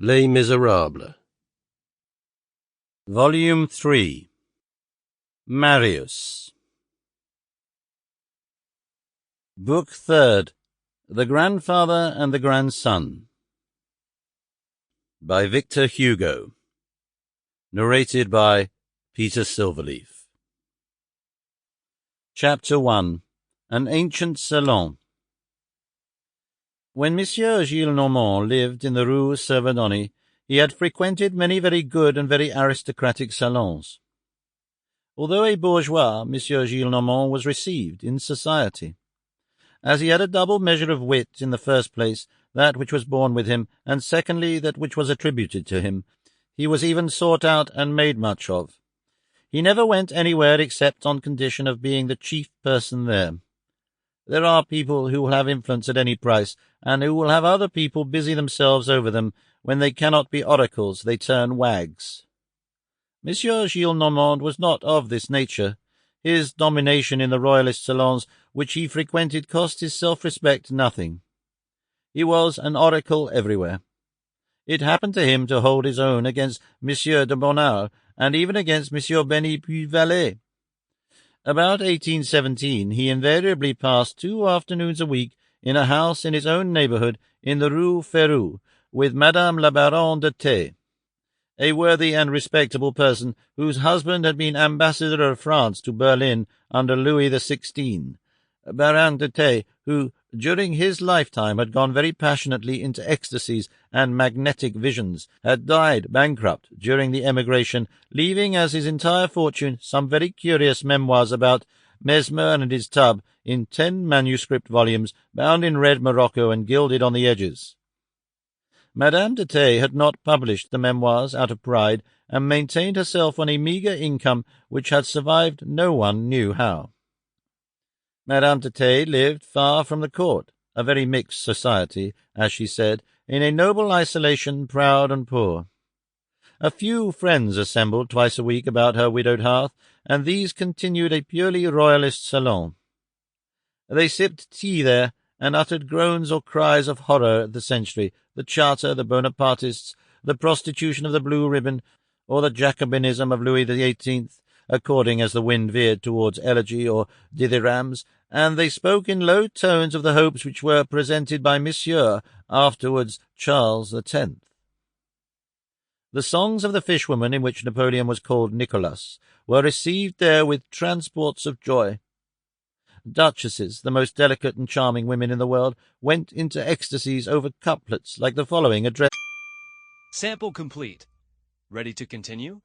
Les Miserables. Volume 3. Marius. Book 3rd. The Grandfather and the Grandson. By Victor Hugo. Narrated by Peter Silverleaf. Chapter 1. An Ancient Salon. When Monsieur Gillenormand lived in the Rue Servandoni, he had frequented many very good and very aristocratic salons. Although a bourgeois, Monsieur Gillenormand was received in society. As he had a double measure of wit, in the first place, that which was born with him, and secondly, that which was attributed to him, he was even sought out and made much of. He never went anywhere except on condition of being the chief person there. There are people who will have influence at any price, and who will have other people busy themselves over them. When they cannot be oracles, they turn wags. Monsieur Gillenormand was not of this nature. His domination in the royalist salons which he frequented cost his self-respect nothing. He was an oracle everywhere. It happened to him to hold his own against Monsieur de Bonald, and even against Monsieur Benny Puy-Vallée. About 1817 he invariably passed 2 afternoons a week in a house in his own neighbourhood in the Rue Férou, with Madame la Baronne de T., a worthy and respectable person whose husband had been ambassador of France to Berlin under Louis XVI, Baron de T., who, during his lifetime, had gone very passionately into ecstasies and magnetic visions, had died bankrupt during the emigration, leaving as his entire fortune some very curious memoirs about Mesmer and his tub in 10 manuscript volumes, bound in red morocco and gilded on the edges. Madame de T. had not published the memoirs out of pride, and maintained herself on a meagre income which had survived no one knew how. Madame de T. lived far from the court, a very mixed society, as she said, in a noble isolation, proud and poor. A few friends assembled twice a week about her widowed hearth, and these continued a purely royalist salon. They sipped tea there, and uttered groans or cries of horror at the century, the Charter, the Bonapartists, the prostitution of the blue ribbon, or the Jacobinism of Louis XVIII, according as the wind veered towards elegy or dithyrambs, and they spoke in low tones of the hopes which were presented by Monsieur, afterwards Charles X. The songs of the fishwoman, in which Napoleon was called Nicholas, were received there with transports of joy. Duchesses, the most delicate and charming women in the world, went into ecstasies over couplets like the following address. Sample complete. Ready to continue?